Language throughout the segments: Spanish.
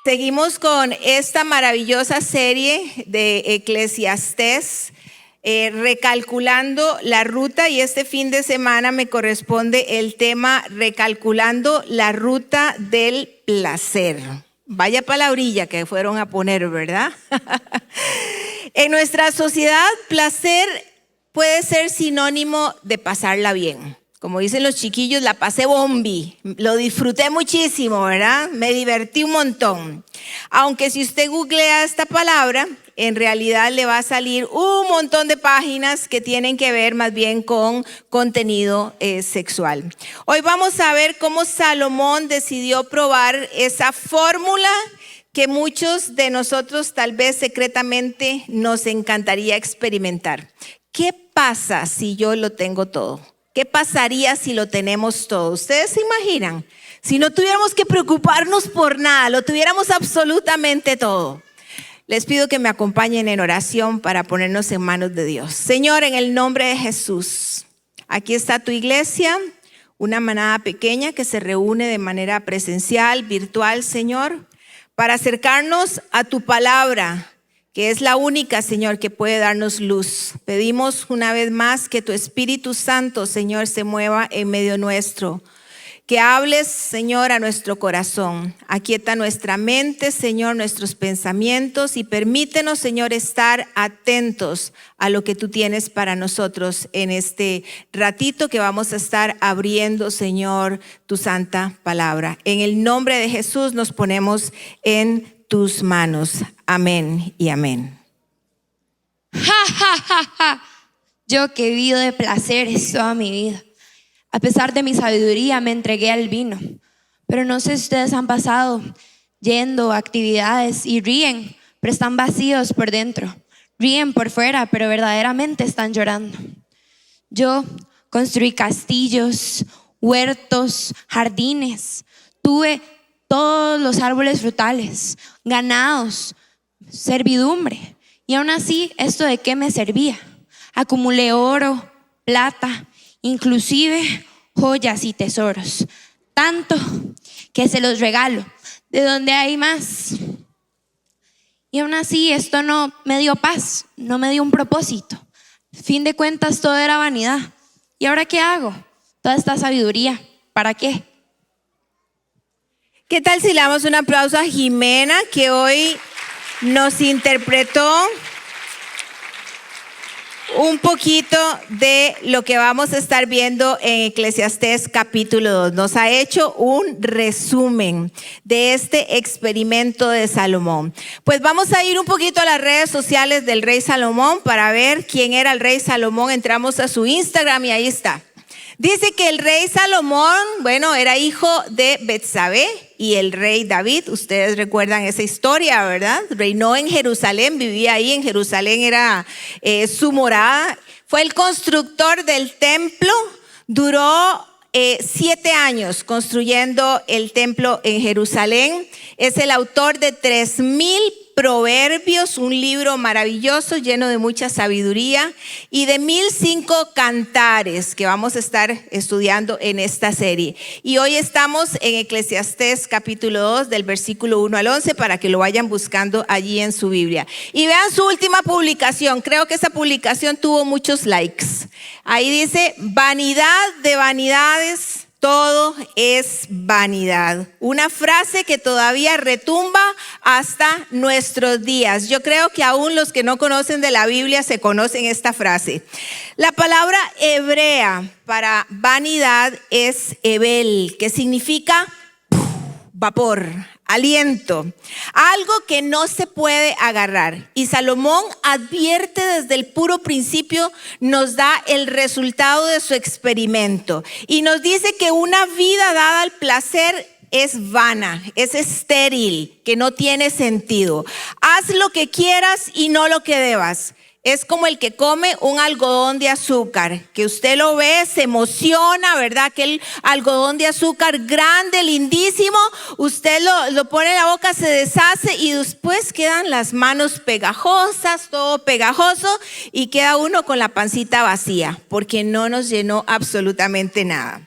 Seguimos con esta maravillosa serie de Eclesiastés, recalculando la ruta, y este fin de semana me corresponde el tema recalculando la ruta del placer. Vaya palabrilla que fueron a poner, ¿verdad? En nuestra sociedad, placer puede ser sinónimo de pasarla bien. Como dicen los chiquillos, la pasé bombi, lo disfruté muchísimo, ¿verdad? Me divertí un montón. Aunque si usted googlea esta palabra, en realidad le va a salir un montón de páginas que tienen que ver más bien con contenido sexual. Hoy vamos a ver cómo Salomón decidió probar esa fórmula que muchos de nosotros tal vez secretamente nos encantaría experimentar. ¿Qué pasa si yo lo tengo todo? ¿Qué pasaría si lo tenemos todo? ¿Ustedes se imaginan? Si no tuviéramos que preocuparnos por nada, lo tuviéramos absolutamente todo. Les pido que me acompañen en oración para ponernos en manos de Dios. Señor, en el nombre de Jesús, aquí está tu iglesia, una manada pequeña que se reúne de manera presencial, virtual, Señor, para acercarnos a tu palabra, que es la única, Señor, que puede darnos luz. Pedimos una vez más que tu Espíritu Santo, Señor, se mueva en medio nuestro. Que hables, Señor, a nuestro corazón. Aquieta nuestra mente, Señor, nuestros pensamientos, y permítenos, Señor, estar atentos a lo que tú tienes para nosotros en este ratito que vamos a estar abriendo, Señor, tu santa palabra. En el nombre de Jesús nos ponemos en tus manos. Amén y amén. Yo que he vivido de placeres toda mi vida. A pesar de mi sabiduría me entregué al vino. Pero no sé si ustedes han pasado yendo a actividades y ríen, pero están vacíos por dentro. Ríen por fuera, pero verdaderamente están llorando. Yo construí castillos, huertos, jardines. Tuve todos los árboles frutales, ganados, servidumbre. Y aún así, ¿esto de qué me servía? Acumulé oro, plata, inclusive joyas y tesoros. Tanto que se los regalo, de donde hay más. Y aún así, esto no me dio paz, no me dio un propósito. Fin de cuentas, todo era vanidad. ¿Y ahora qué hago? Toda esta sabiduría, ¿para qué? ¿Qué tal si le damos un aplauso a Jimena, que hoy nos interpretó un poquito de lo que vamos a estar viendo en Eclesiastés capítulo 2? Nos ha hecho un resumen de este experimento de Salomón. Pues vamos a ir un poquito a las redes sociales del rey Salomón para ver quién era el rey Salomón. Entramos a su Instagram y ahí está. Dice que el rey Salomón, era hijo de Betsabé y el rey David. Ustedes recuerdan esa historia, ¿verdad? Reinó en Jerusalén, vivía ahí en Jerusalén, era su morada. Fue el constructor del templo, duró 7 años construyendo el templo en Jerusalén. Es el autor de 3,000 proverbios, un libro maravilloso lleno de mucha sabiduría, y de 1,005 cantares que vamos a estar estudiando en esta serie. Y hoy estamos en Eclesiastés capítulo 2 del versículo 1 al 11 para que lo vayan buscando allí en su Biblia. Y vean su última publicación. Creo que esa publicación tuvo muchos likes. Ahí dice: vanidad de vanidades, todo es vanidad. Una frase que todavía retumba hasta nuestros días. Yo creo que aún los que no conocen de la Biblia se conocen esta frase. La palabra hebrea para vanidad es hebel, que significa vapor, aliento, algo que no se puede agarrar. Y Salomón advierte desde el puro principio, nos da el resultado de su experimento y nos dice que una vida dada al placer es vana, es estéril, que no tiene sentido. Haz lo que quieras y no lo que debas. Es como el que come un algodón de azúcar, que usted lo ve, se emociona, ¿verdad? Aquel algodón de azúcar grande, lindísimo, usted lo pone en la boca, se deshace y después quedan las manos pegajosas, todo pegajoso, y queda uno con la pancita vacía, porque no nos llenó absolutamente nada.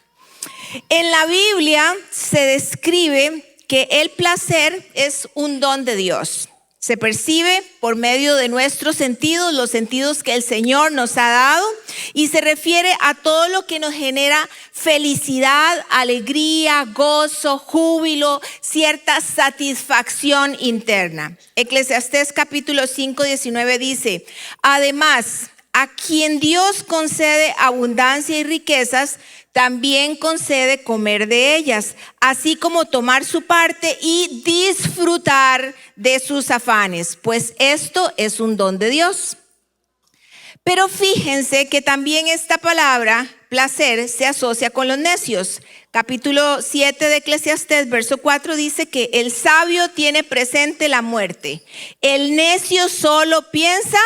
En la Biblia se describe que el placer es un don de Dios. Se percibe por medio de nuestros sentidos, los sentidos que el Señor nos ha dado, y se refiere a todo lo que nos genera felicidad, alegría, gozo, júbilo, cierta satisfacción interna. Eclesiastés capítulo 5, 19 dice: además, a quien Dios concede abundancia y riquezas, también concede comer de ellas, así como tomar su parte y disfrutar de sus afanes, pues esto es un don de Dios. Pero fíjense que también esta palabra, placer, se asocia con los necios. Capítulo 7 de Eclesiastés, verso 4 dice que el sabio tiene presente la muerte. El necio solo piensa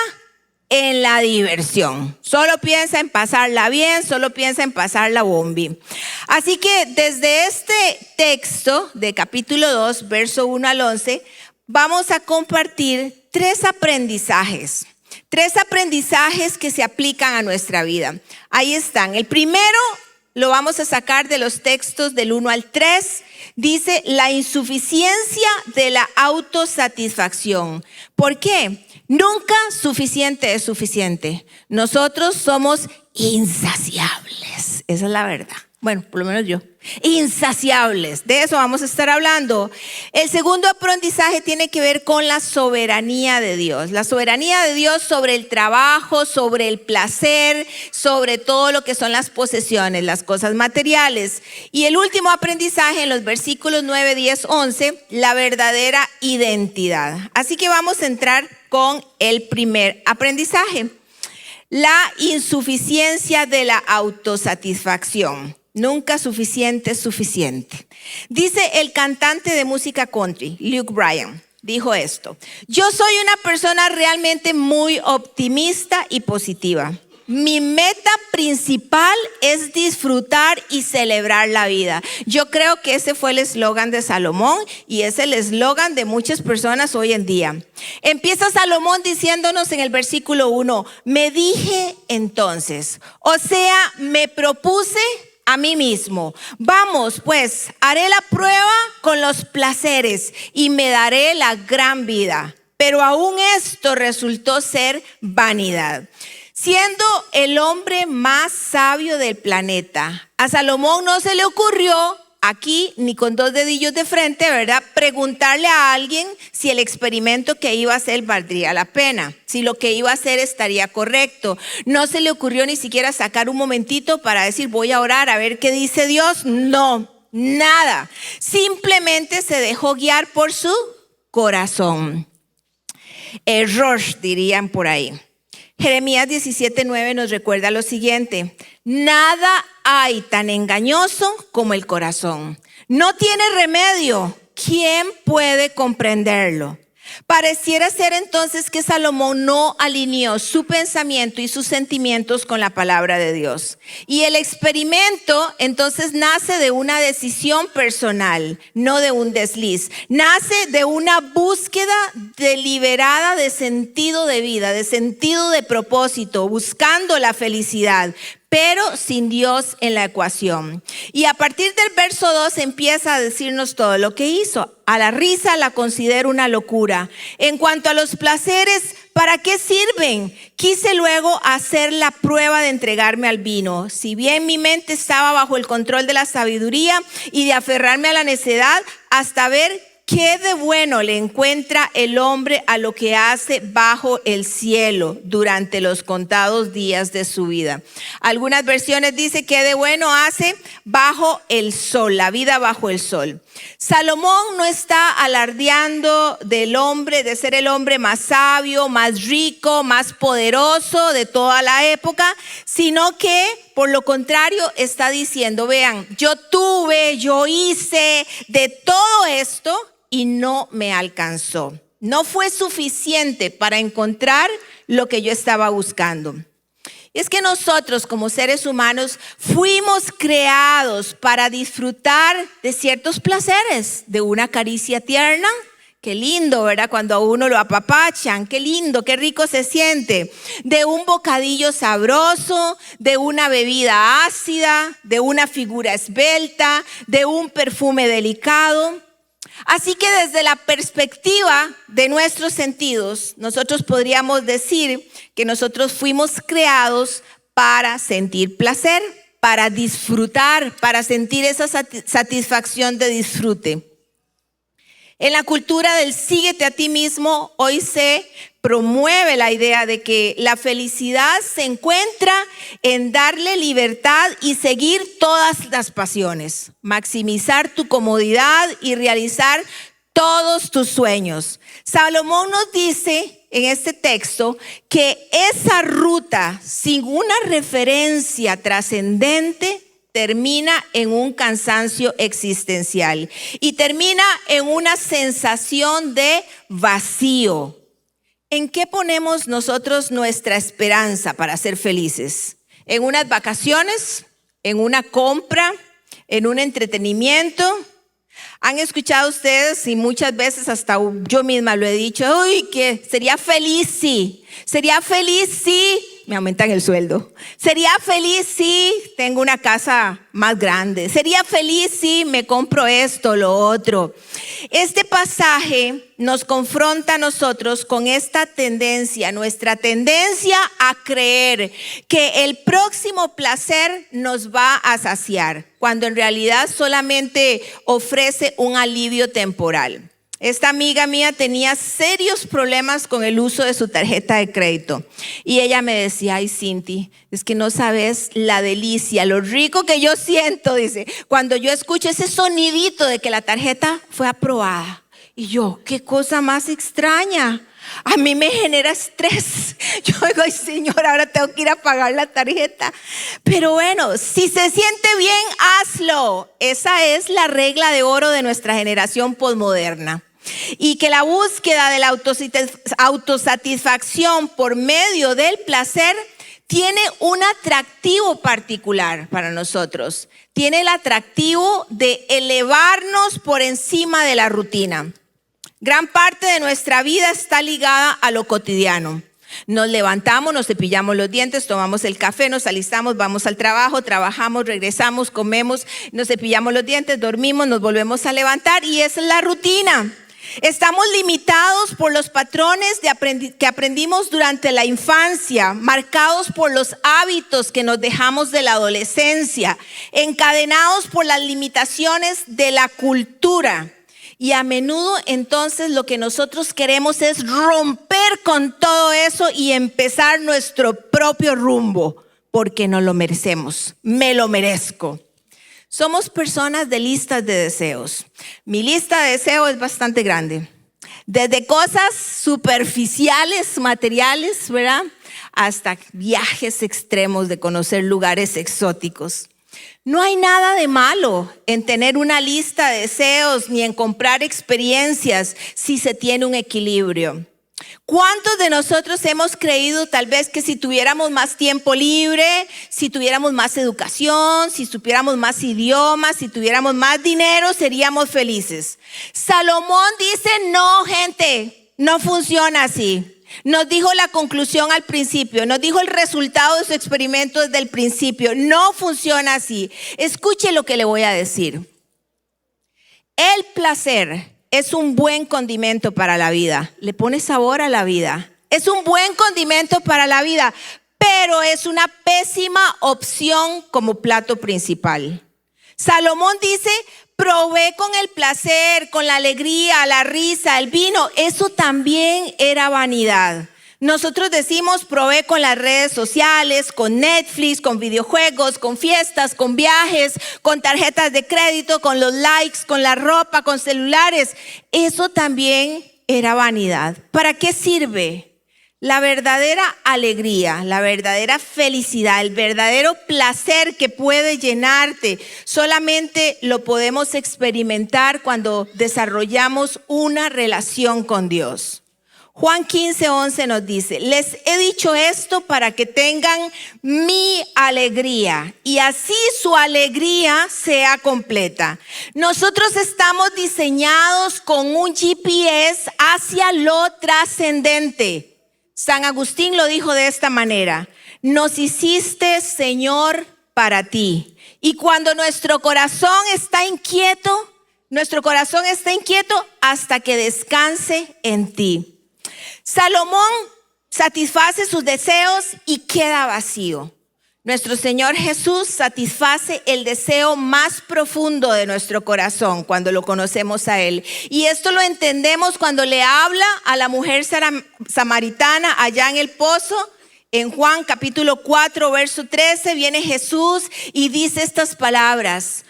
en la diversión, solo piensa en pasarla bien, solo piensa en pasarla bombi. Así que desde este texto de capítulo 2, verso 1 al 11, vamos a compartir tres aprendizajes que se aplican a nuestra vida. Ahí están. El primero lo vamos a sacar de los textos del 1 al 3. Dice la insuficiencia de la autosatisfacción. ¿Por qué? Nunca suficiente es suficiente. Nosotros somos insaciables. Esa es la verdad. Bueno, por lo menos yo. Insaciables. De eso vamos a estar hablando. El segundo aprendizaje tiene que ver con la soberanía de Dios. La soberanía de Dios sobre el trabajo, sobre el placer, sobre todo lo que son las posesiones, las cosas materiales. Y el último aprendizaje en los versículos 9, 10, 11, la verdadera identidad. Así que vamos a entrar con el primer aprendizaje. La insuficiencia de la autosatisfacción. Nunca suficiente es suficiente. Dice el cantante de música country, Luke Bryan, dijo esto: yo soy una persona realmente muy optimista y positiva. Mi meta principal es disfrutar y celebrar la vida. Yo creo que ese fue el eslogan de Salomón y es el eslogan de muchas personas hoy en día. Empieza Salomón diciéndonos en el versículo 1, me dije entonces, o sea, me propuse a mí mismo, vamos pues, haré la prueba con los placeres y me daré la gran vida. Pero aún esto resultó ser vanidad. Siendo el hombre más sabio del planeta, a Salomón no se le ocurrió aquí, ni con dos dedillos de frente, ¿verdad?, preguntarle a alguien si el experimento que iba a hacer valdría la pena, si lo que iba a hacer estaría correcto. No se le ocurrió ni siquiera sacar un momentito para decir voy a orar a ver qué dice Dios. No, nada. Simplemente se dejó guiar por su corazón. Error, dirían por ahí. Jeremías 17:9 nos recuerda lo siguiente: nada hay tan engañoso como el corazón. No tiene remedio. ¿Quién puede comprenderlo? Pareciera ser entonces que Salomón no alineó su pensamiento y sus sentimientos con la palabra de Dios. Y el experimento entonces nace de una decisión personal, no de un desliz. Nace de una búsqueda deliberada de sentido de vida, de sentido de propósito, buscando la felicidad, pero sin Dios en la ecuación. Y a partir del verso 2 empieza a decirnos todo lo que hizo. A la risa la considero una locura. En cuanto a los placeres, ¿para qué sirven? Quise luego hacer la prueba de entregarme al vino. Si bien mi mente estaba bajo el control de la sabiduría y de aferrarme a la necedad, hasta ver ¿qué de bueno le encuentra el hombre a lo que hace bajo el cielo durante los contados días de su vida? Algunas versiones dicen ¿qué de bueno hace bajo el sol, la vida bajo el sol? Salomón no está alardeando del hombre, de ser el hombre más sabio, más rico, más poderoso de toda la época, sino que por lo contrario está diciendo, vean, yo hice de todo esto y no me alcanzó. No fue suficiente para encontrar lo que yo estaba buscando. Es que nosotros como seres humanos fuimos creados para disfrutar de ciertos placeres, de una caricia tierna. Qué lindo, ¿verdad? Cuando a uno lo apapachan, qué lindo, qué rico se siente. De un bocadillo sabroso, de una bebida ácida, de una figura esbelta, de un perfume delicado. Así que desde la perspectiva de nuestros sentidos, nosotros podríamos decir que nosotros fuimos creados para sentir placer, para disfrutar, para sentir esa satisfacción de disfrute. En la cultura del síguete a ti mismo, hoy se promueve la idea de que la felicidad se encuentra en darle libertad y seguir todas las pasiones, maximizar tu comodidad y realizar todos tus sueños. Salomón nos dice en este texto que esa ruta sin una referencia trascendente termina en un cansancio existencial y termina en una sensación de vacío. ¿En qué ponemos nosotros nuestra esperanza para ser felices? ¿En unas vacaciones? ¿En una compra? ¿En un entretenimiento? ¿Han escuchado ustedes, y muchas veces hasta yo misma lo he dicho, uy, que sería feliz si me aumentan el sueldo? Sería feliz si tengo una casa más grande. Sería feliz si me compro esto, lo otro. Este pasaje nos confronta a nosotros con esta tendencia, nuestra tendencia a creer que el próximo placer nos va a saciar, cuando en realidad solamente ofrece un alivio temporal. Esta amiga mía tenía serios problemas con el uso de su tarjeta de crédito. Y ella me decía, ay Cinti, es que no sabes la delicia, lo rico que yo siento, dice, cuando yo escucho ese sonidito de que la tarjeta fue aprobada. Y yo, qué cosa más extraña. A mí me genera estrés. Yo digo, ay Señor, ahora tengo que ir a pagar la tarjeta. Pero bueno, si se siente bien, hazlo. Esa es la regla de oro de nuestra generación posmoderna. Y que la búsqueda de la autosatisfacción por medio del placer tiene un atractivo particular para nosotros. Tiene el atractivo de elevarnos por encima de la rutina. Gran parte de nuestra vida está ligada a lo cotidiano. Nos levantamos, nos cepillamos los dientes, tomamos el café, nos alistamos, vamos al trabajo, trabajamos, regresamos, comemos, nos cepillamos los dientes, dormimos, nos volvemos a levantar y esa es la rutina. Estamos limitados por los patrones que aprendimos durante la infancia, marcados por los hábitos que nos dejamos de la adolescencia, encadenados por las limitaciones de la cultura. Y a menudo entonces lo que nosotros queremos es romper con todo eso y empezar nuestro propio rumbo, porque nos lo merecemos, me lo merezco. Somos personas de listas de deseos. Mi lista de deseos es bastante grande. Desde cosas superficiales, materiales, ¿verdad? Hasta viajes extremos de conocer lugares exóticos. No hay nada de malo en tener una lista de deseos ni en comprar experiencias si se tiene un equilibrio. ¿Cuántos de nosotros hemos creído tal vez que si tuviéramos más tiempo libre, si tuviéramos más educación, si supiéramos más idiomas, si tuviéramos más dinero, seríamos felices? Salomón dice, no, gente, no funciona así. Nos dijo la conclusión al principio, nos dijo el resultado de su experimento desde el principio. No funciona así. Escuche lo que le voy a decir. El placer es un buen condimento para la vida. Le pone sabor a la vida. Es un buen condimento para la vida, pero es una pésima opción como plato principal. Salomón dice, probé con el placer, con la alegría, la risa, el vino. Eso también era vanidad. Nosotros decimos, probé con las redes sociales, con Netflix, con videojuegos, con fiestas, con viajes, con tarjetas de crédito, con los likes, con la ropa, con celulares. Eso también era vanidad. ¿Para qué sirve? La verdadera alegría, la verdadera felicidad, el verdadero placer que puede llenarte, solamente lo podemos experimentar cuando desarrollamos una relación con Dios. Juan 15:11 nos dice, les he dicho esto para que tengan mi alegría y así su alegría sea completa. Nosotros estamos diseñados con un GPS hacia lo trascendente. San Agustín lo dijo de esta manera, nos hiciste, Señor, para ti. Y cuando nuestro corazón está inquieto, Nuestro corazón está inquieto hasta que descanse en ti. Salomón satisface sus deseos y queda vacío. Nuestro Señor Jesús satisface el deseo más profundo de nuestro corazón cuando lo conocemos a Él. Y esto lo entendemos cuando le habla a la mujer samaritana allá en el pozo. En Juan capítulo 4, verso 13, viene Jesús y dice estas palabras: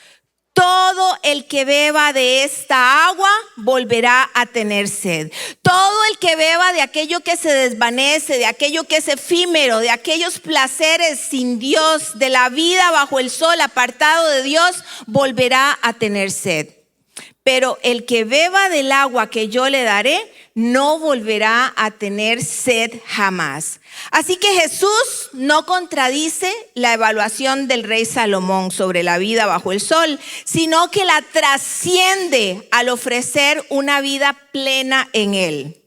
todo el que beba de esta agua volverá a tener sed. Todo el que beba de aquello que se desvanece, de aquello que es efímero, de aquellos placeres sin Dios, de la vida bajo el sol, apartado de Dios, volverá a tener sed. Pero el que beba del agua que yo le daré, no volverá a tener sed jamás. Así que Jesús no contradice la evaluación del rey Salomón sobre la vida bajo el sol, sino que la trasciende al ofrecer una vida plena en él.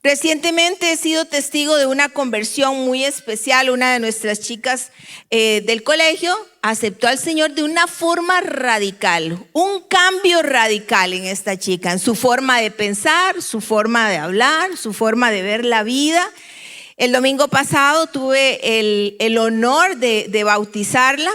Recientemente he sido testigo de una conversión muy especial. Una de nuestras chicas del colegio aceptó al Señor de una forma radical, un cambio radical en esta chica, en su forma de pensar, su forma de hablar, su forma de ver la vida. El domingo pasado tuve el honor de bautizarla,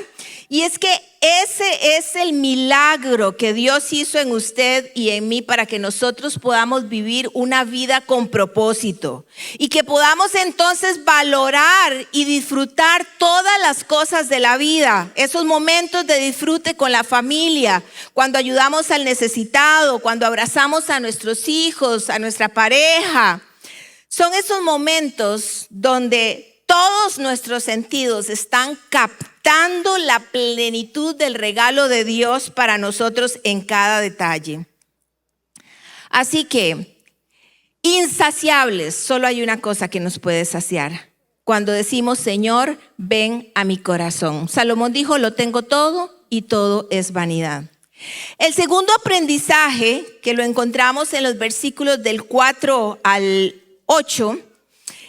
y es que ese es el milagro que Dios hizo en usted y en mí para que nosotros podamos vivir una vida con propósito y que podamos entonces valorar y disfrutar todas las cosas de la vida. Esos momentos de disfrute con la familia, cuando ayudamos al necesitado, cuando abrazamos a nuestros hijos, a nuestra pareja. Son esos momentos donde todos nuestros sentidos están captando la plenitud del regalo de Dios para nosotros en cada detalle. Así que, insaciables, solo hay una cosa que nos puede saciar. Cuando decimos: Señor, ven a mi corazón. Salomón dijo: lo tengo todo y todo es vanidad. El segundo aprendizaje, que lo encontramos en los versículos del 4 al 8,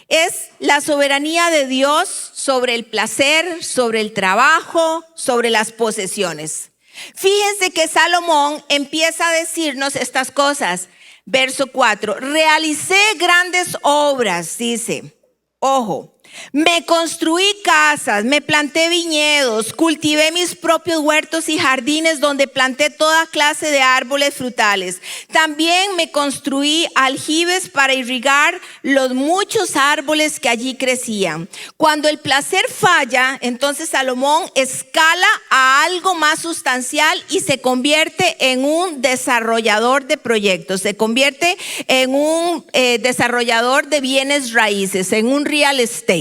es la soberanía de Dios sobre el placer, sobre el trabajo, sobre las posesiones. Fíjense que Salomón empieza a decirnos estas cosas. Verso 4, realicé grandes obras, dice. Ojo, me construí casas, me planté viñedos, cultivé mis propios huertos y jardines donde planté toda clase de árboles frutales. También me construí aljibes para irrigar los muchos árboles que allí crecían. Cuando el placer falla, entonces Salomón escala a algo más sustancial y se convierte en un desarrollador de proyectos, se convierte en un desarrollador de bienes raíces, en un real estate.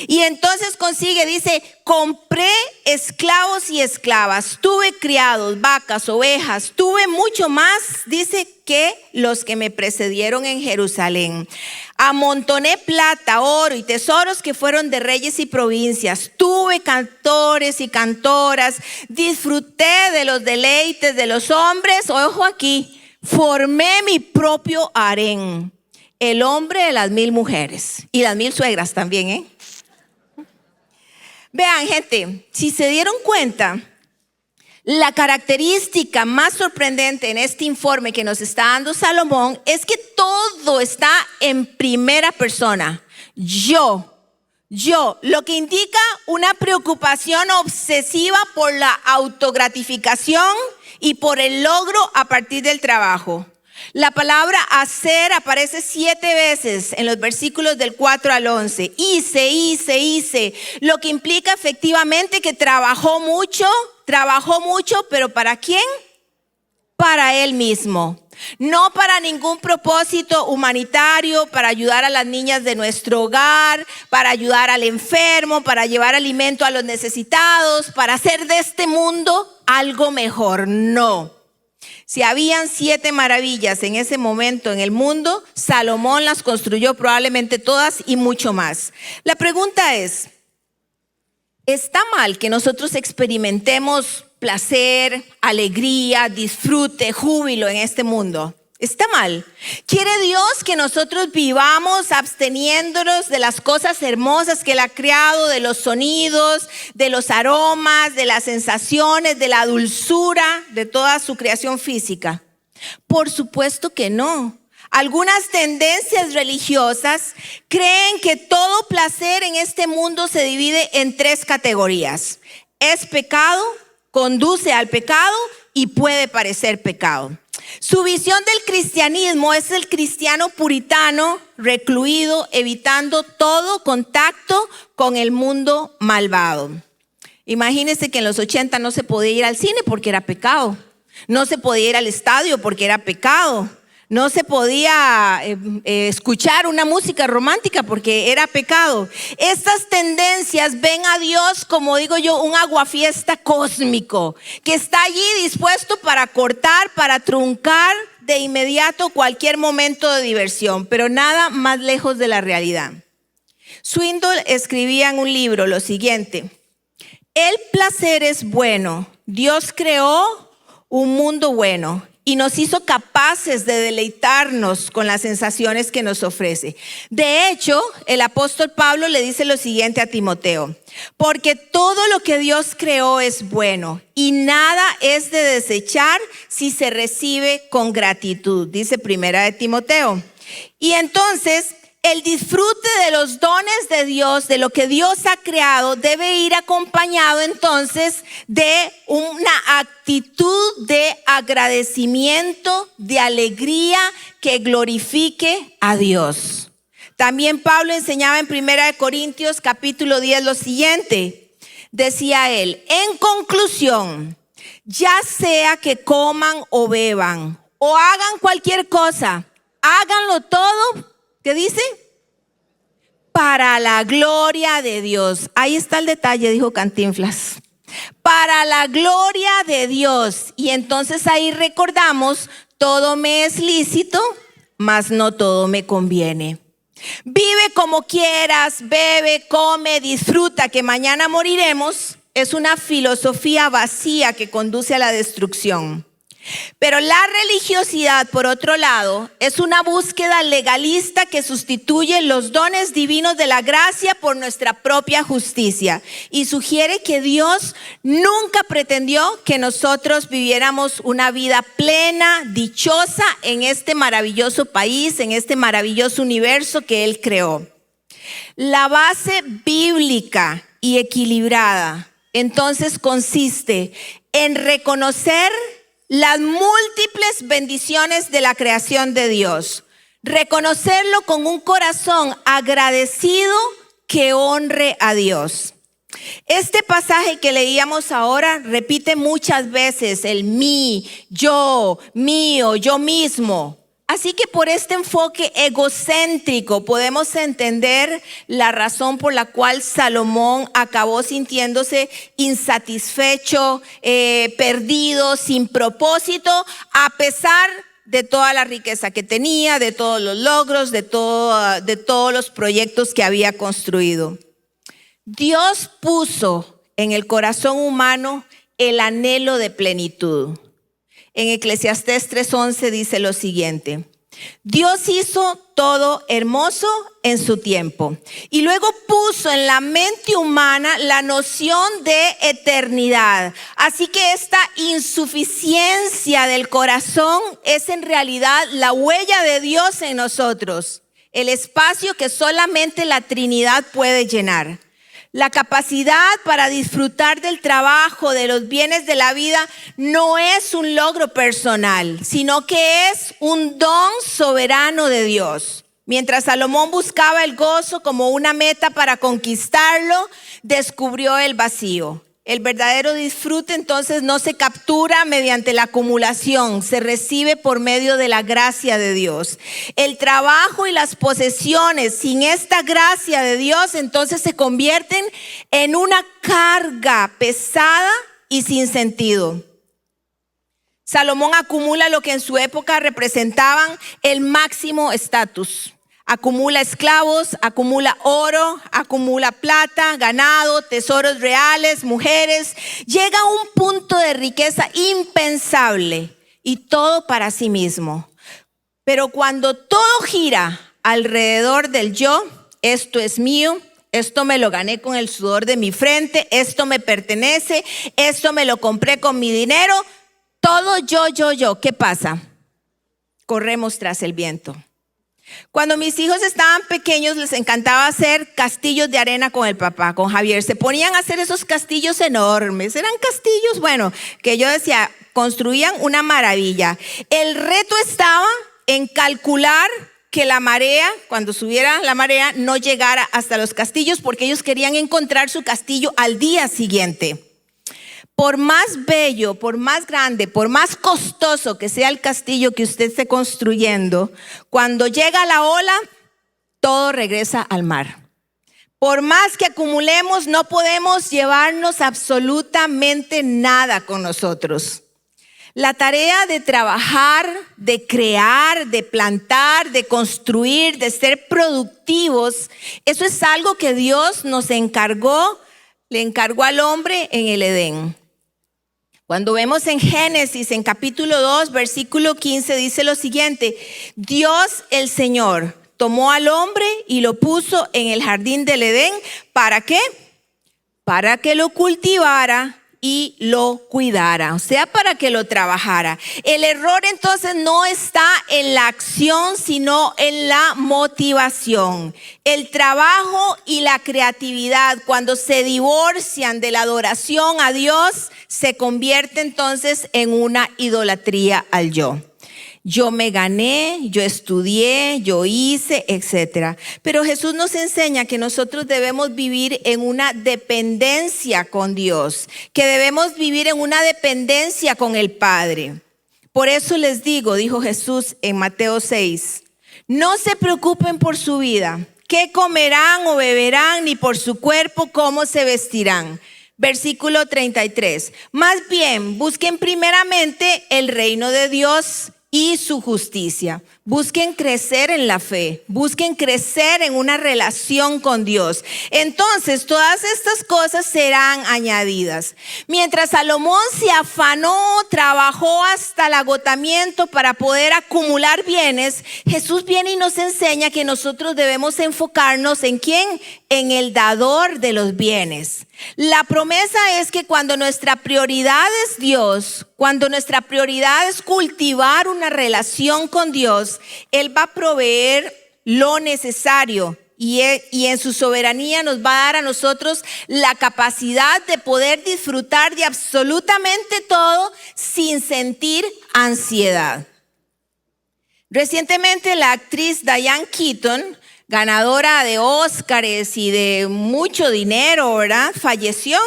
Y entonces consigue, dice: compré esclavos y esclavas, tuve criados, vacas, ovejas, tuve mucho más, dice, que los que me precedieron en Jerusalén. Amontoné plata, oro y tesoros que fueron de reyes y provincias. Tuve cantores y cantoras, disfruté de los deleites de los hombres. Ojo aquí, formé mi propio harén. El hombre de las 1000 mujeres y las 1000 suegras también, ¿eh? Vean, gente, si se dieron cuenta, la característica más sorprendente en este informe que nos está dando Salomón es que todo está en primera persona. Yo, lo que indica una preocupación obsesiva por la autogratificación y por el logro a partir del trabajo. La palabra hacer aparece 7 veces en los versículos del 4 al 11. Hice, lo que implica efectivamente que trabajó mucho, pero ¿para quién? Para él mismo. No para ningún propósito humanitario, para ayudar a las niñas de nuestro hogar, para ayudar al enfermo, para llevar alimento a los necesitados, para hacer de este mundo algo mejor. No. Si habían 7 maravillas en ese momento en el mundo, Salomón las construyó probablemente todas y mucho más. La pregunta es: ¿está mal que nosotros experimentemos placer, alegría, disfrute, júbilo en este mundo? Está mal. Quiere Dios que nosotros vivamos absteniéndonos de las cosas hermosas que Él ha creado, de los sonidos, de los aromas, de las sensaciones, de la dulzura, de toda su creación física. Por supuesto que no. Algunas tendencias religiosas creen que todo placer en este mundo se divide en 3 categorías. Es pecado, conduce al pecado y puede parecer pecado. Su visión del cristianismo es el cristiano puritano, recluido, evitando todo contacto con el mundo malvado. Imagínense que en los 80 no se podía ir al cine porque era pecado. No se podía ir al estadio porque era pecado. No se podía escuchar una música romántica porque era pecado. Estas tendencias ven a Dios, como digo yo, un aguafiesta cósmico que está allí dispuesto para cortar, para truncar de inmediato cualquier momento de diversión, pero nada más lejos de la realidad. Swindoll escribía en un libro lo siguiente: el placer es bueno. Dios creó un mundo bueno y nos hizo capaces de deleitarnos con las sensaciones que nos ofrece. De hecho, el apóstol Pablo le dice lo siguiente a Timoteo: porque todo lo que Dios creó es bueno y nada es de desechar si se recibe con gratitud, dice Primera de Timoteo. Y entonces, el disfrute de los dones de Dios, de lo que Dios ha creado, debe ir acompañado entonces de una actitud de agradecimiento, de alegría que glorifique a Dios. También Pablo enseñaba en 1 Corintios capítulo 10 lo siguiente. Decía él: en conclusión, ya sea que coman o beban o hagan cualquier cosa, háganlo todo, ¿qué dice? Para la gloria de Dios. Ahí está el detalle, dijo Cantinflas. Para la gloria de Dios. Y entonces ahí recordamos: todo me es lícito, mas no todo me conviene. Vive como quieras, bebe, come, disfruta, que mañana moriremos. Es una filosofía vacía que conduce a la destrucción. Pero la religiosidad, por otro lado, es una búsqueda legalista que sustituye los dones divinos de la gracia por nuestra propia justicia y sugiere que Dios nunca pretendió que nosotros viviéramos una vida plena, dichosa en este maravilloso país, en este maravilloso universo que Él creó. La base bíblica y equilibrada entonces consiste en reconocer las múltiples bendiciones de la creación de Dios. Reconocerlo con un corazón agradecido que honre a Dios. Este pasaje que leíamos ahora repite muchas veces el mí, yo, mío, yo mismo. Así que por este enfoque egocéntrico podemos entender la razón por la cual Salomón acabó sintiéndose insatisfecho, perdido, sin propósito, a pesar de toda la riqueza que tenía, de todos los logros, de todos los proyectos que había construido. Dios puso en el corazón humano el anhelo de plenitud. En Eclesiastés 3:11 dice lo siguiente: Dios hizo todo hermoso en su tiempo y luego puso en la mente humana la noción de eternidad. Así que esta insuficiencia del corazón es en realidad la huella de Dios en nosotros, el espacio que solamente la Trinidad puede llenar. La capacidad para disfrutar del trabajo, de los bienes de la vida, no es un logro personal, sino que es un don soberano de Dios. Mientras Salomón buscaba el gozo como una meta para conquistarlo, descubrió el vacío. El verdadero disfrute entonces no se captura mediante la acumulación, se recibe por medio de la gracia de Dios. El trabajo y las posesiones sin esta gracia de Dios entonces se convierten en una carga pesada y sin sentido. Salomón acumula lo que en su época representaban el máximo estatus. Acumula esclavos, acumula oro, acumula plata, ganado, tesoros reales, mujeres. Llega a un punto de riqueza impensable y todo para sí mismo. Pero cuando todo gira alrededor del yo, esto es mío, esto me lo gané con el sudor de mi frente, esto me pertenece, esto me lo compré con mi dinero, todo yo, ¿qué pasa? Corremos tras el viento. Cuando mis hijos estaban pequeños les encantaba hacer castillos de arena con el papá, con Javier. Se ponían a hacer esos castillos enormes. Eran castillos, bueno, que yo decía, construían una maravilla. El reto estaba en calcular que la marea, cuando subiera la marea, no llegara hasta los castillos porque ellos querían encontrar su castillo al día siguiente. Por más bello, por más grande, por más costoso que sea el castillo que usted esté construyendo, cuando llega la ola, todo regresa al mar. Por más que acumulemos, no podemos llevarnos absolutamente nada con nosotros. La tarea de trabajar, de crear, de plantar, de construir, de ser productivos, eso es algo que Dios nos encargó, le encargó al hombre en el Edén. Cuando vemos en Génesis, en capítulo 2, versículo 15, dice lo siguiente: Dios el Señor tomó al hombre y lo puso en el jardín del Edén. ¿Para qué? Para que lo cultivara y lo cuidara, o sea, para que lo trabajara. El error entonces no está en la acción, sino en la motivación. El trabajo y la creatividad, cuando se divorcian de la adoración a Dios, se convierte entonces en una idolatría al yo. Yo me gané, yo estudié, yo hice, etc. Pero Jesús nos enseña que nosotros debemos vivir en una dependencia con Dios, que debemos vivir en una dependencia con el Padre. Por eso les digo, dijo Jesús en Mateo 6, no se preocupen por su vida, qué comerán o beberán, ni por su cuerpo, cómo se vestirán. Versículo 33, más bien busquen primeramente el reino de Dios y su justicia. Busquen crecer en la fe, busquen crecer en una relación con Dios. Entonces todas estas cosas serán añadidas. Mientras Salomón se afanó, trabajó hasta el agotamiento para poder acumular bienes, Jesús viene y nos enseña que nosotros debemos enfocarnos en ¿quién? En el dador de los bienes. La promesa es que cuando nuestra prioridad es Dios, cuando nuestra prioridad es cultivar una relación con Dios, Él va a proveer lo necesario y en su soberanía nos va a dar a nosotros la capacidad de poder disfrutar de absolutamente todo sin sentir ansiedad. Recientemente la actriz Diane Keaton, ganadora de Óscares y de mucho dinero, ¿verdad?, falleció.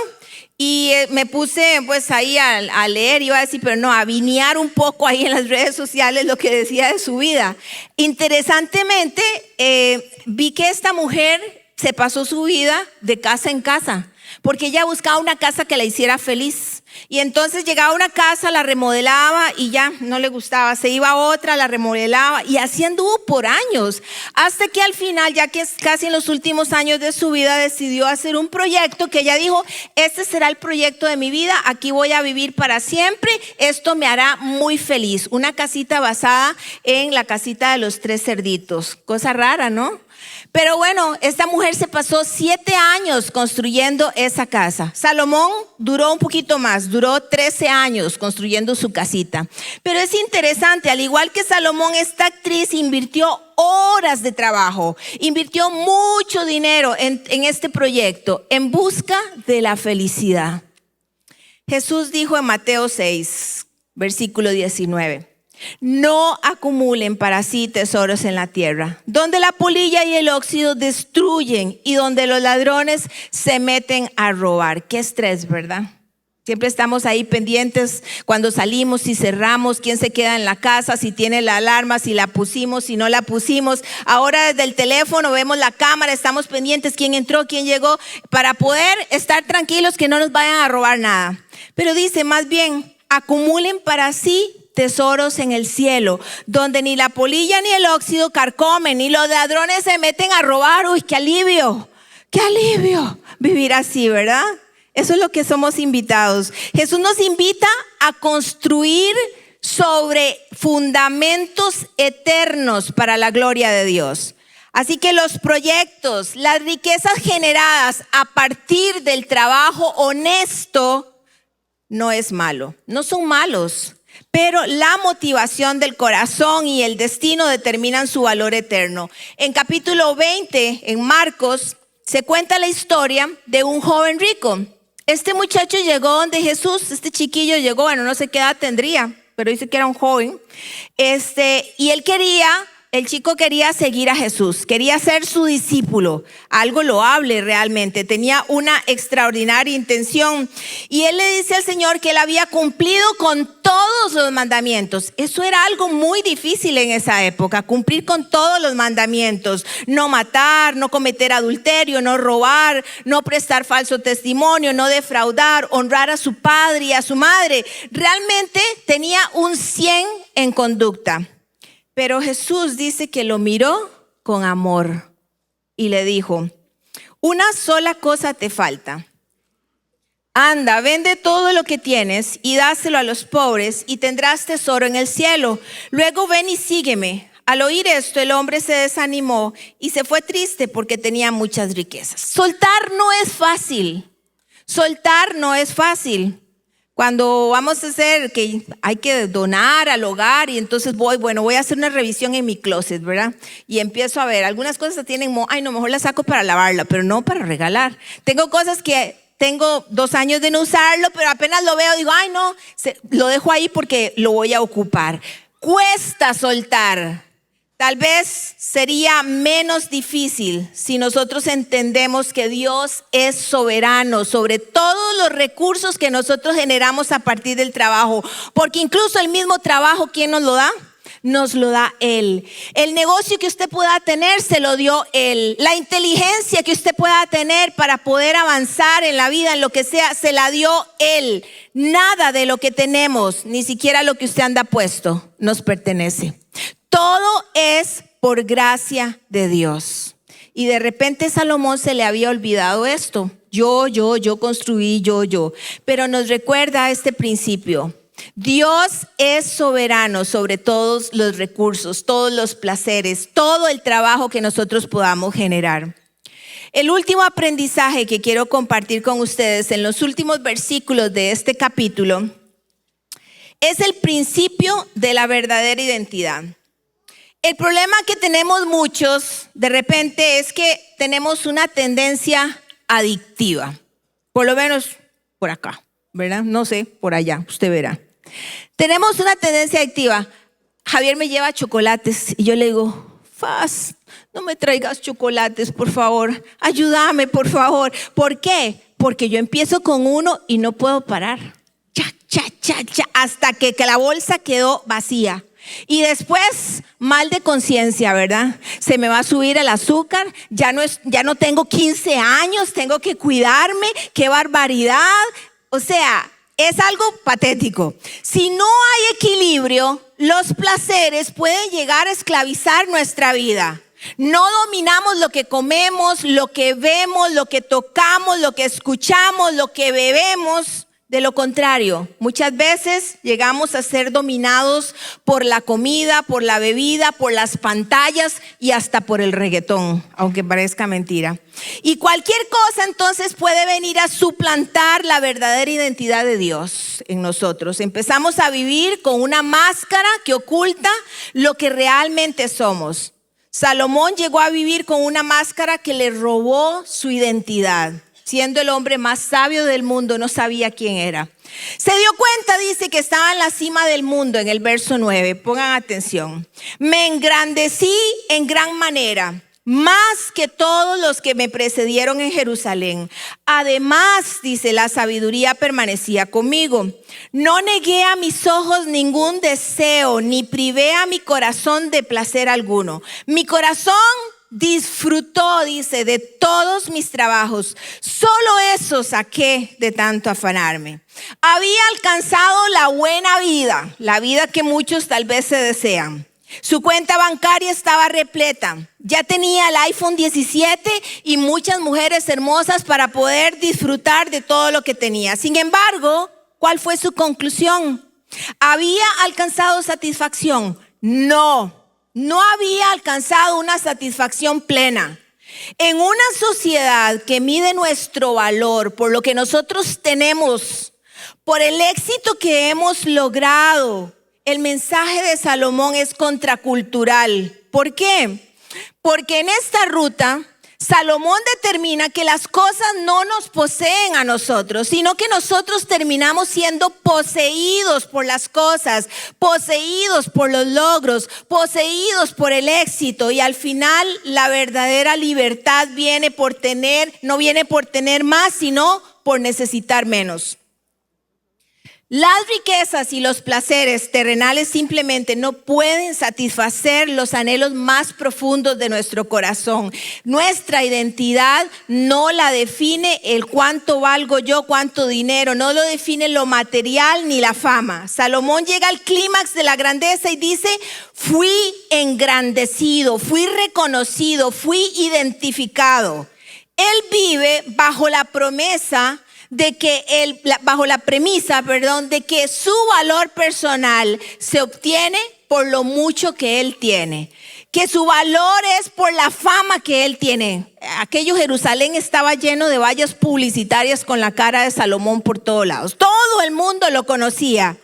Y me puse pues ahí a leer, iba a decir, pero no, a vinear un poco ahí en las redes sociales lo que decía de su vida. Interesantemente, vi que esta mujer se pasó su vida de casa en casa, porque ella buscaba una casa que la hiciera feliz. Y entonces llegaba a una casa, la remodelaba y ya no le gustaba, se iba a otra, la remodelaba y así anduvo por años, hasta que al final, ya que es casi en los últimos años de su vida, decidió hacer un proyecto que ella dijo, este será el proyecto de mi vida, aquí voy a vivir para siempre, esto me hará muy feliz. Una casita basada en la casita de los 3 cerditos, cosa rara, ¿no? Pero bueno, esta mujer se pasó 7 años construyendo esa casa. Salomón duró un poquito más, duró 13 años construyendo su casita. Pero es interesante, al igual que Salomón, esta actriz invirtió horas de trabajo, invirtió mucho dinero en este proyecto en busca de la felicidad. Jesús dijo en Mateo 6, versículo 19. No acumulen para sí tesoros en la tierra, donde la polilla y el óxido destruyen y donde los ladrones se meten a robar. Qué estrés, ¿verdad? Siempre estamos ahí pendientes cuando salimos, si cerramos, quién se queda en la casa, si tiene la alarma, si la pusimos, si no la pusimos. Ahora desde el teléfono vemos la cámara, estamos pendientes quién entró, quién llegó, para poder estar tranquilos que no nos vayan a robar nada. Pero dice, más bien, acumulen para sí tesoros en el cielo, donde ni la polilla ni el óxido carcomen, ni los ladrones se meten a robar. Uy, qué alivio vivir así, ¿verdad? Eso es lo que somos invitados. Jesús nos invita a construir sobre fundamentos eternos para la gloria de Dios. Así que los proyectos, las riquezas generadas a partir del trabajo honesto no es malo, no son malos, pero la motivación del corazón y el destino determinan su valor eterno. En capítulo 20, en Marcos, se cuenta la historia de un joven rico. Este muchacho llegó donde Jesús, este chiquillo llegó, bueno, no sé qué edad tendría, pero dice que era un joven. Y el chico quería seguir a Jesús, quería ser su discípulo, algo loable realmente, tenía una extraordinaria intención. Y él le dice al Señor que él había cumplido con todos los mandamientos. Eso era algo muy difícil en esa época, cumplir con todos los mandamientos. No matar, no cometer adulterio, no robar, no prestar falso testimonio, no defraudar, honrar a su padre y a su madre. Realmente tenía un 100 en conducta. Pero Jesús dice que lo miró con amor y le dijo: una sola cosa te falta. Anda, vende todo lo que tienes y dáselo a los pobres y tendrás tesoro en el cielo. Luego ven y sígueme. Al oír esto, el hombre se desanimó y se fue triste porque tenía muchas riquezas. Soltar no es fácil. Soltar no es fácil. Cuando vamos a hacer que hay que donar al hogar y entonces voy a hacer una revisión en mi closet, ¿verdad? Y empiezo a ver, algunas cosas tienen, no, mejor las saco para lavarla, pero no para regalar. Tengo cosas que tengo 2 años de no usarlo, pero apenas lo veo, digo, no, lo dejo ahí porque lo voy a ocupar. Cuesta soltar. Tal vez sería menos difícil si nosotros entendemos que Dios es soberano sobre todos los recursos que nosotros generamos a partir del trabajo. Porque incluso el mismo trabajo, ¿quién nos lo da? Nos lo da Él. El negocio que usted pueda tener, se lo dio Él. La inteligencia que usted pueda tener para poder avanzar en la vida, en lo que sea, se la dio Él. Nada de lo que tenemos, ni siquiera lo que usted anda puesto, nos pertenece. Todo es por gracia de Dios. Y de repente Salomón se le había olvidado esto. Yo construí, yo. Pero nos recuerda este principio. Dios es soberano sobre todos los recursos, todos los placeres, todo el trabajo que nosotros podamos generar. El último aprendizaje que quiero compartir con ustedes en los últimos versículos de este capítulo es el principio de la verdadera identidad. El problema que tenemos muchos de repente es que tenemos una tendencia adictiva, por lo menos por acá, ¿verdad? No sé, por allá, usted verá. Tenemos una tendencia adictiva. Javier me lleva chocolates y yo le digo: Faz, no me traigas chocolates, por favor, ayúdame, por favor. ¿Por qué? Porque yo empiezo con uno y no puedo parar. Hasta que la bolsa quedó vacía. Y después, mal de conciencia, ¿verdad? Se me va a subir el azúcar, ya no tengo 15 años, tengo que cuidarme, qué barbaridad. O sea, es algo patético. Si no hay equilibrio, los placeres pueden llegar a esclavizar nuestra vida. No dominamos lo que comemos, lo que vemos, lo que tocamos, lo que escuchamos, lo que bebemos. De lo contrario, muchas veces llegamos a ser dominados por la comida, por la bebida, por las pantallas y hasta por el reggaetón, aunque parezca mentira. Y cualquier cosa entonces puede venir a suplantar la verdadera identidad de Dios en nosotros. Empezamos a vivir con una máscara que oculta lo que realmente somos. Salomón llegó a vivir con una máscara que le robó su identidad. Siendo el hombre más sabio del mundo, no sabía quién era. Se dio cuenta, dice, que estaba en la cima del mundo, en el verso 9. Pongan atención. Me engrandecí en gran manera, más que todos los que me precedieron en Jerusalén. Además, dice, la sabiduría permanecía conmigo. No negué a mis ojos ningún deseo, ni privé a mi corazón de placer alguno. Mi corazón disfrutó, dice, de todos mis trabajos. Solo eso saqué de tanto afanarme. Había alcanzado la buena vida, la vida que muchos tal vez se desean. Su cuenta bancaria estaba repleta. Ya tenía el iPhone 17 y muchas mujeres hermosas para poder disfrutar de todo lo que tenía. Sin embargo, ¿cuál fue su conclusión? ¿Había alcanzado satisfacción? No, no había alcanzado una satisfacción plena. En una sociedad que mide nuestro valor por lo que nosotros tenemos, por el éxito que hemos logrado, el mensaje de Salomón es contracultural. ¿Por qué? Porque en esta ruta Salomón determina que las cosas no nos poseen a nosotros, sino que nosotros terminamos siendo poseídos por las cosas, poseídos por los logros, poseídos por el éxito, y al final la verdadera libertad no viene por tener más, sino por necesitar menos. Las riquezas y los placeres terrenales simplemente no pueden satisfacer los anhelos más profundos de nuestro corazón. Nuestra identidad no la define el cuánto valgo yo, cuánto dinero, no lo define lo material ni la fama. Salomón llega al clímax de la grandeza y dice: fui engrandecido, fui reconocido, fui identificado. Él vive bajo la premisa de que su valor personal se obtiene por lo mucho que él tiene, que su valor es por la fama que él tiene. Aquello Jerusalén estaba lleno de vallas publicitarias con la cara de Salomón por todos lados. Todo el mundo lo conocía.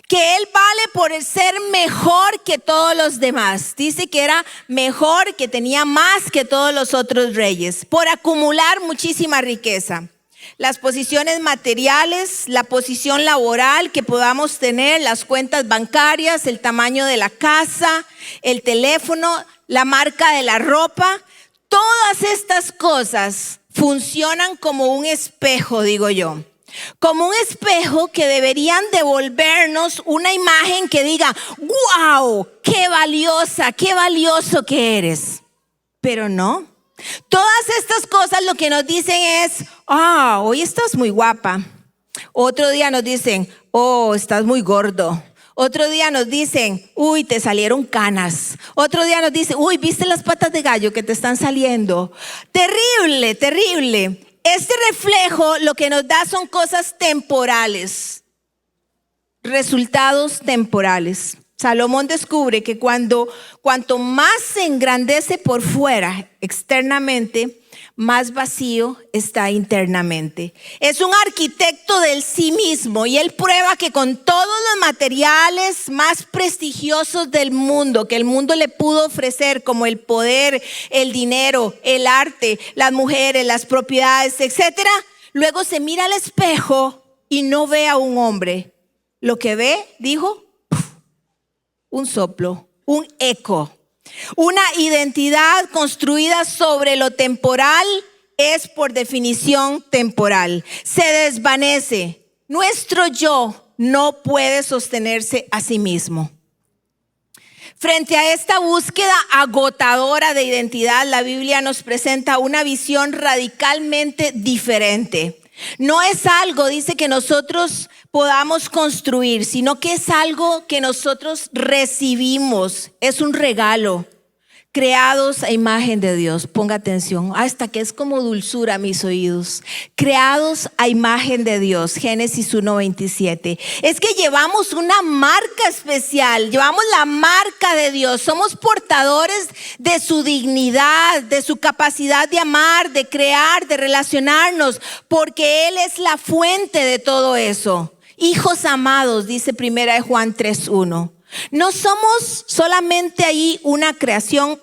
Que él vale por el ser mejor que todos los demás. Dice que era mejor, que tenía más que todos los otros reyes, por acumular muchísima riqueza. Las posiciones materiales, la posición laboral que podamos tener, las cuentas bancarias, el tamaño de la casa, el teléfono, la marca de la ropa, todas estas cosas funcionan como un espejo, digo yo. Como un espejo que deberían devolvernos una imagen que diga: ¡wow! ¡Qué valiosa, qué valioso que eres! Pero no. Todas estas cosas lo que nos dicen es: hoy estás muy guapa. Otro día nos dicen: estás muy gordo. Otro día nos dicen: te salieron canas. Otro día nos dicen: ¿viste las patas de gallo que te están saliendo? Terrible, terrible. Este reflejo lo que nos da son cosas temporales, resultados temporales. Salomón descubre que cuanto más se engrandece por fuera, externamente, más vacío está internamente. Es un arquitecto del sí mismo, y él prueba que con todos los materiales más prestigiosos del mundo, que el mundo le pudo ofrecer, como el poder, el dinero, el arte, las mujeres, las propiedades, etcétera, luego se mira al espejo y no ve a un hombre. Lo que ve, dijo, un soplo, un eco. Una identidad construida sobre lo temporal es por definición temporal. Se desvanece. Nuestro yo no puede sostenerse a sí mismo. Frente a esta búsqueda agotadora de identidad, la Biblia nos presenta una visión radicalmente diferente. No es algo, dice, que nosotros podamos construir, sino que es algo que nosotros recibimos. Es un regalo. Creados a imagen de Dios. Ponga atención, hasta que es como dulzura a mis oídos. Creados a imagen de Dios. Génesis 1:27. Es que llevamos una marca especial. Llevamos la marca de Dios. Somos portadores de su dignidad, de su capacidad de amar, de crear, de relacionarnos, porque Él es la fuente de todo eso. Hijos amados, dice 1 Juan 3:1. No somos solamente ahí una creación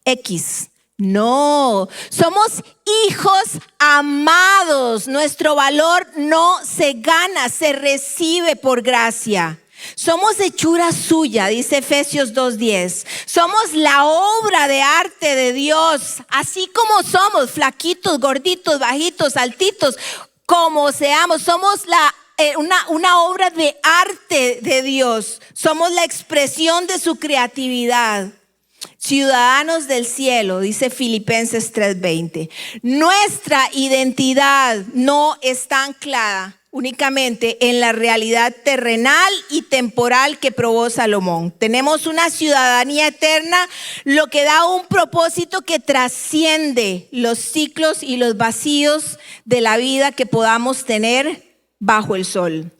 X. No, somos hijos amados. Nuestro valor no se gana, se recibe por gracia. Somos hechura suya, dice Efesios 2:10. Somos la obra de arte de Dios. Así como somos, flaquitos, gorditos, bajitos, altitos, como seamos, somos una obra de arte de Dios. Somos la expresión de su creatividad. Ciudadanos del cielo, dice Filipenses 3:20. Nuestra identidad no está anclada únicamente en la realidad terrenal y temporal que probó Salomón. Tenemos una ciudadanía eterna, lo que da un propósito que trasciende los ciclos y los vacíos de la vida que podamos tener bajo el sol.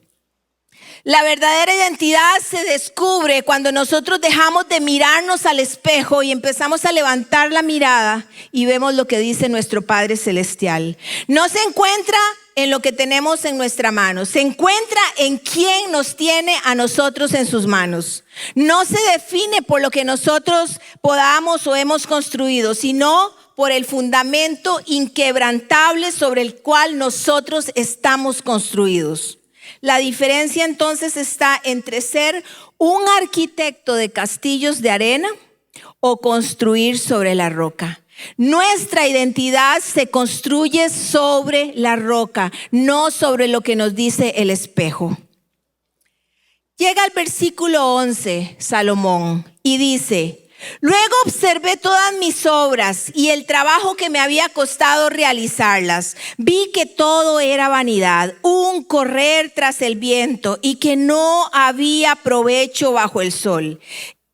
La verdadera identidad se descubre cuando nosotros dejamos de mirarnos al espejo y empezamos a levantar la mirada y vemos lo que dice nuestro Padre Celestial. No se encuentra en lo que tenemos en nuestra mano, se encuentra en quién nos tiene a nosotros en sus manos. No se define por lo que nosotros podamos o hemos construido, sino por el fundamento inquebrantable sobre el cual nosotros estamos construidos. La diferencia entonces está entre ser un arquitecto de castillos de arena o construir sobre la roca. Nuestra identidad se construye sobre la roca, no sobre lo que nos dice el espejo. Llega al versículo 11, Salomón, y dice: luego observé todas mis obras y el trabajo que me había costado realizarlas. Vi que todo era vanidad, un correr tras el viento y que no había provecho bajo el sol.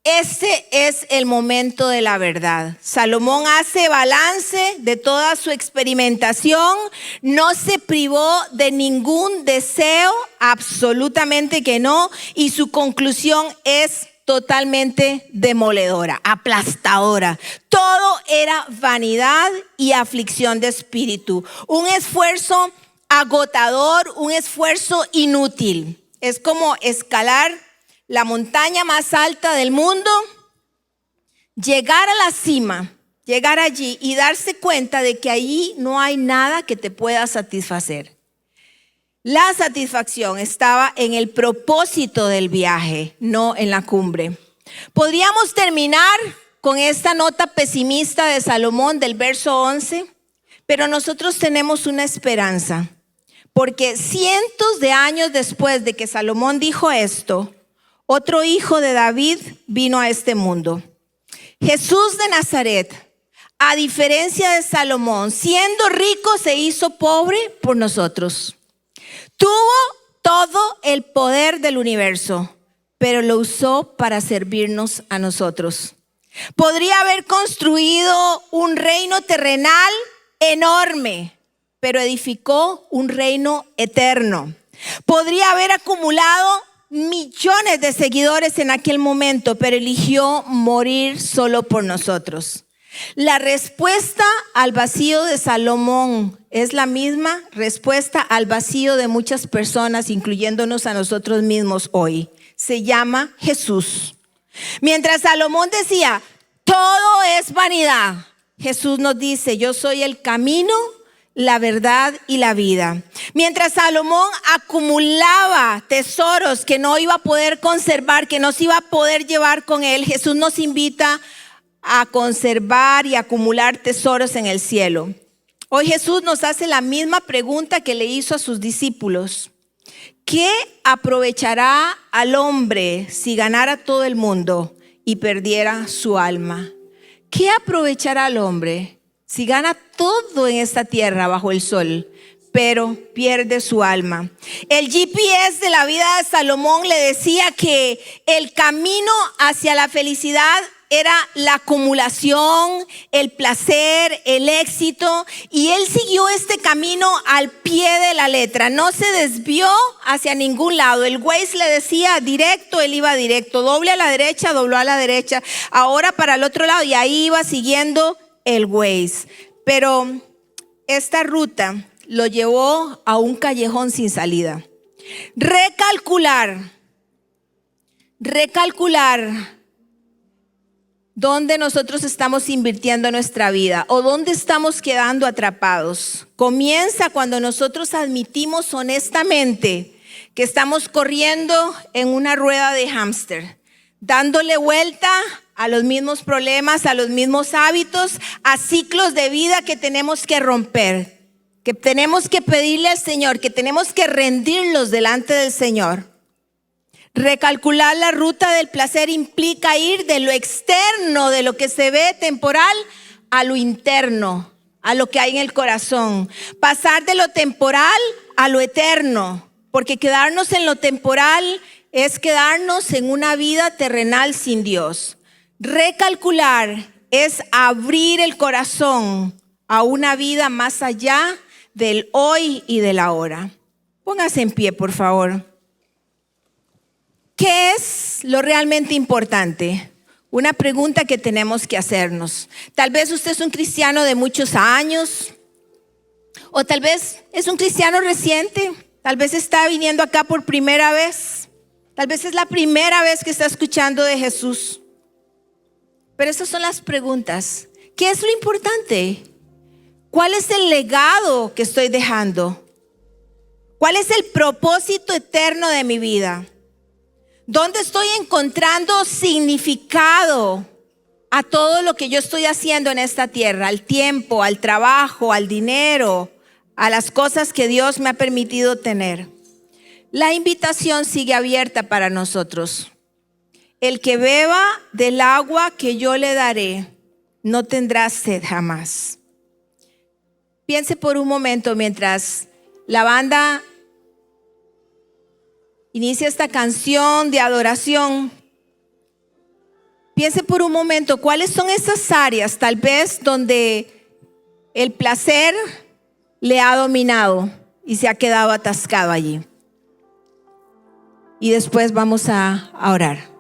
Este es el momento de la verdad. Salomón hace balance de toda su experimentación, no se privó de ningún deseo, absolutamente que no, y su conclusión es totalmente demoledora, aplastadora. Todo era vanidad y aflicción de espíritu, un esfuerzo agotador, un esfuerzo inútil. Es como escalar la montaña más alta del mundo, llegar a la cima, llegar allí y darse cuenta de que allí no hay nada que te pueda satisfacer. La satisfacción estaba en el propósito del viaje, no en la cumbre. Podríamos terminar con esta nota pesimista de Salomón del verso 11, pero nosotros tenemos una esperanza, porque cientos de años después de que Salomón dijo esto, otro hijo de David vino a este mundo. Jesús de Nazaret, a diferencia de Salomón, siendo rico, se hizo pobre por nosotros. Tuvo todo el poder del universo, pero lo usó para servirnos a nosotros. Podría haber construido un reino terrenal enorme, pero edificó un reino eterno. Podría haber acumulado millones de seguidores en aquel momento, pero eligió morir solo por nosotros. La respuesta al vacío de Salomón es la misma respuesta al vacío de muchas personas, incluyéndonos a nosotros mismos hoy. Se llama Jesús. Mientras Salomón decía, todo es vanidad, Jesús nos dice, yo soy el camino, la verdad y la vida. Mientras Salomón acumulaba tesoros que no iba a poder conservar, que no se iba a poder llevar con él, Jesús nos invita a conservar y acumular tesoros en el cielo. Hoy Jesús nos hace la misma pregunta que le hizo a sus discípulos. ¿Qué aprovechará al hombre si ganara todo el mundo y perdiera su alma? ¿Qué aprovechará al hombre si gana todo en esta tierra bajo el sol, pero pierde su alma? El GPS de la vida de Salomón le decía que el camino hacia la felicidad era la acumulación, el placer, el éxito, y él siguió este camino al pie de la letra, no se desvió hacia ningún lado. El Waze le decía directo, él iba directo, doble a la derecha, dobló a la derecha, ahora para el otro lado, y ahí iba siguiendo el Waze. Pero esta ruta lo llevó a un callejón sin salida. Recalcular dónde nosotros estamos invirtiendo nuestra vida o dónde estamos quedando atrapados. Comienza cuando nosotros admitimos honestamente que estamos corriendo en una rueda de hámster, dándole vuelta a los mismos problemas, a los mismos hábitos, a ciclos de vida que tenemos que romper, que tenemos que pedirle al Señor, que tenemos que rendirlos delante del Señor. Recalcular la ruta del placer implica ir de lo externo, de lo que se ve temporal, a lo interno, a lo que hay en el corazón. Pasar de lo temporal a lo eterno, porque quedarnos en lo temporal es quedarnos en una vida terrenal sin Dios. Recalcular es abrir el corazón a una vida más allá del hoy y del ahora. Póngase en pie, por favor. ¿qué es lo realmente importante? Una pregunta que tenemos que hacernos. Tal vez usted es un cristiano de muchos años, o tal vez es un cristiano reciente, tal vez está viniendo acá por primera vez, tal vez es la primera vez que está escuchando de Jesús. Pero esas son las preguntas. ¿Qué es lo importante? ¿Cuál es el legado que estoy dejando? ¿Cuál es el propósito eterno de mi vida? ¿Dónde estoy encontrando significado a todo lo que yo estoy haciendo en esta tierra? Al tiempo, al trabajo, al dinero, a las cosas que Dios me ha permitido tener. La invitación sigue abierta para nosotros. El que beba del agua que yo le daré, no tendrá sed jamás. Piense por un momento mientras la banda inicia esta canción de adoración. Piense por un momento cuáles son esas áreas tal vez donde el placer le ha dominado y se ha quedado atascado allí. Y después vamos a orar.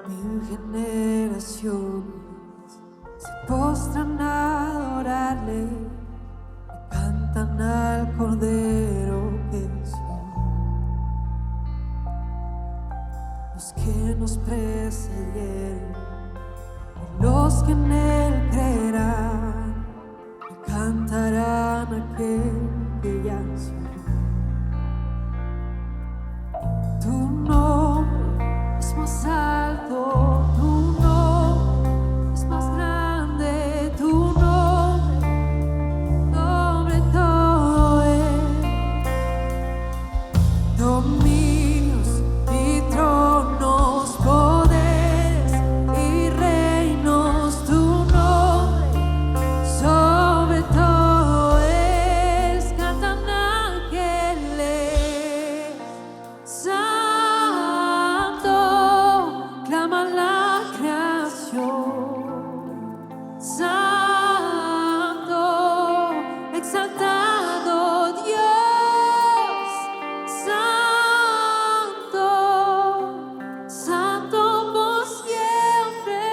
Mil generaciones se postran a adorarle, le cantan al Cordero que venció. Los que nos precedieron y los que en él creerán, le cantarán a aquel que ya nació. Tu nombre es más alto, tu nombre es más grande, tu nombre sobre todo es. Dominios y tronos, poderes y reinos, tu nombre sobre todo es. Cantan ángeles, santo, clama la creación, santo, exaltado Dios, santo, santo por siempre.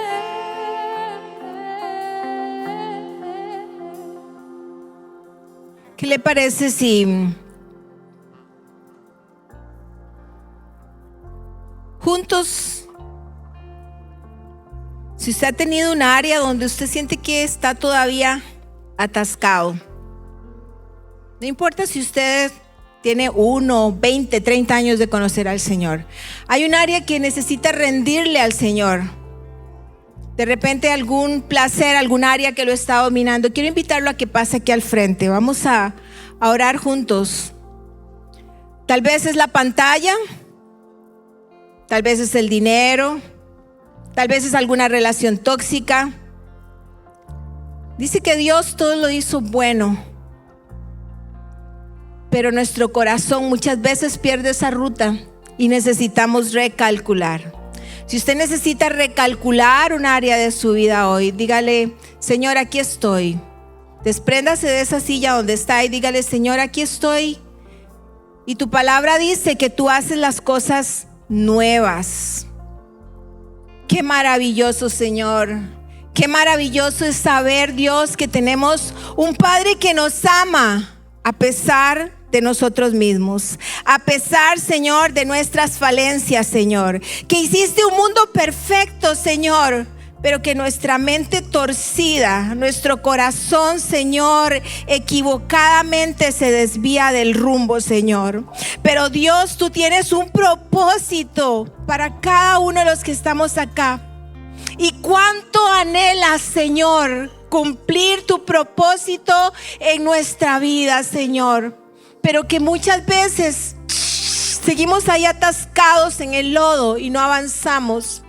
¿Qué le parece si juntos, si usted ha tenido un área donde usted siente que está todavía atascado? No importa si usted tiene 1, 20, 30 años de conocer al Señor. Hay un área que necesita rendirle al Señor. De repente algún placer, algún área que lo está dominando. Quiero invitarlo a que pase aquí al frente. Vamos a orar juntos. Tal vez es la pantalla, tal vez es el dinero, tal vez es alguna relación tóxica. Dice que Dios todo lo hizo bueno, pero nuestro corazón muchas veces pierde esa ruta y necesitamos recalcular. Si usted necesita recalcular un área de su vida hoy, dígale: Señor, aquí estoy. Despréndase de esa silla donde está y dígale: Señor, aquí estoy. Y tu palabra dice que tú haces las cosas nuevas. Qué maravilloso, Señor. Qué maravilloso es saber, Dios, que tenemos un Padre que nos ama a pesar de nosotros mismos, a pesar, Señor, de nuestras falencias, Señor, que hiciste un mundo perfecto, Señor, pero que nuestra mente torcida, nuestro corazón, Señor, equivocadamente se desvía del rumbo, Señor. Pero Dios, tú tienes un propósito para cada uno de los que estamos acá. Y cuánto anhelas, Señor, cumplir tu propósito en nuestra vida, Señor. Pero que muchas veces seguimos ahí atascados en el lodo y no avanzamos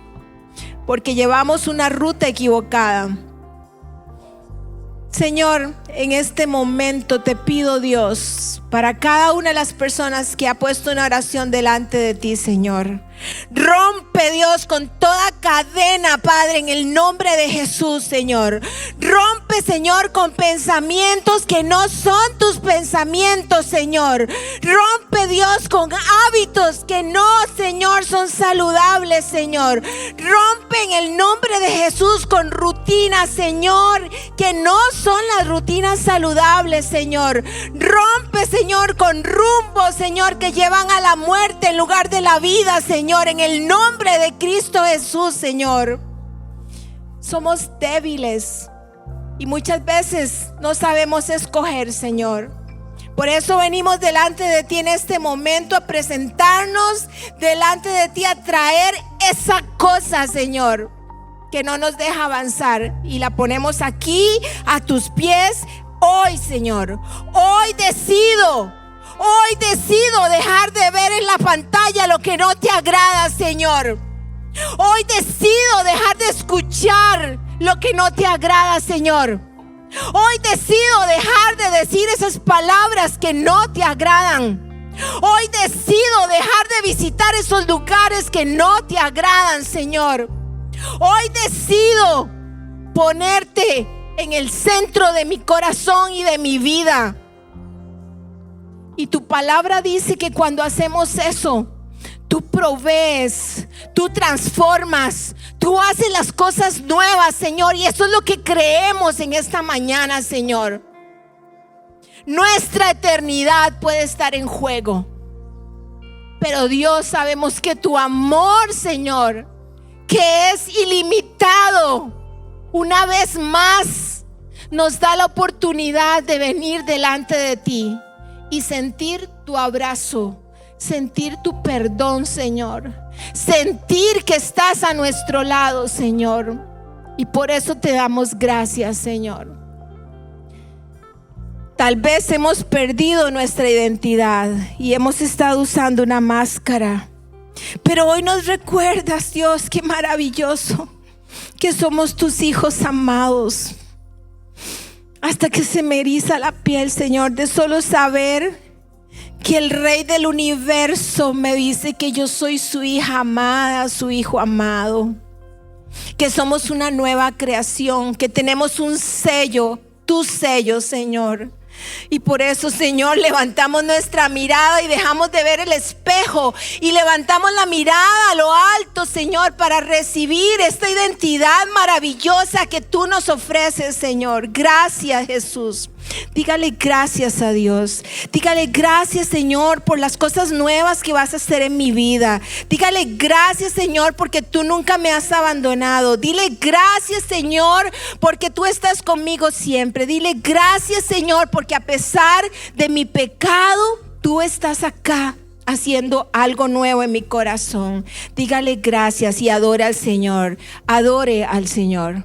porque llevamos una ruta equivocada. Señor, en este momento te pido, Dios, para cada una de las personas que ha puesto una oración delante de ti, Señor. Rompe, Dios, con toda cadena, Padre, en el nombre de Jesús, Señor. Rompe, Señor, con pensamientos que no son tus pensamientos, Señor. Rompe, Dios, con hábitos que no, Señor, son saludables, Señor. Rompe en el nombre de Jesús con rutinas, Señor, que no son las rutinas saludables, Señor. Rompe, Señor, con rumbos, Señor, que llevan a la muerte en lugar de la vida, Señor. En el nombre de Cristo Jesús, Señor. Somos débiles y muchas veces no sabemos escoger, Señor. Por eso venimos delante de ti en este momento a presentarnos delante de ti, a traer esa cosa, Señor, que no nos deja avanzar, y la ponemos aquí a tus pies hoy, Señor. Hoy decido dejar de ver en la pantalla lo que no te agrada, Señor. Hoy decido dejar de escuchar lo que no te agrada, Señor. Hoy decido dejar de decir esas palabras que no te agradan. Hoy decido dejar de visitar esos lugares que no te agradan, Señor. Hoy decido ponerte en el centro de mi corazón y de mi vida. Y tu palabra dice que cuando hacemos eso, tú provees, tú transformas, tú haces las cosas nuevas, Señor. Y eso es lo que creemos en esta mañana, Señor. Nuestra eternidad puede estar en juego, pero Dios, sabemos que tu amor, Señor, que es ilimitado, una vez más nos da la oportunidad de venir delante de ti y sentir tu abrazo, sentir tu perdón, Señor, sentir que estás a nuestro lado, Señor. Y por eso te damos gracias, Señor. Tal vez hemos perdido nuestra identidad y hemos estado usando una máscara, pero hoy nos recuerdas, Dios, qué maravilloso que somos tus hijos amados. Hasta que se me eriza la piel, Señor, de solo saber que el Rey del universo me dice que yo soy su hija amada, su hijo amado, que somos una nueva creación, que tenemos un sello, tu sello, Señor. Y por eso, Señor, levantamos nuestra mirada y dejamos de ver el espejo y levantamos la mirada a lo alto, Señor, para recibir esta identidad maravillosa que tú nos ofreces, Señor. Gracias, Jesús. Dígale gracias a Dios. Dígale gracias, Señor, por las cosas nuevas que vas a hacer en mi vida. Dígale gracias, Señor, porque tú nunca me has abandonado. Dile gracias, Señor, porque tú estás conmigo siempre. Dile gracias, Señor, porque a pesar de mi pecado, tú estás acá haciendo algo nuevo en mi corazón. Dígale gracias y adore al Señor. Adore al Señor.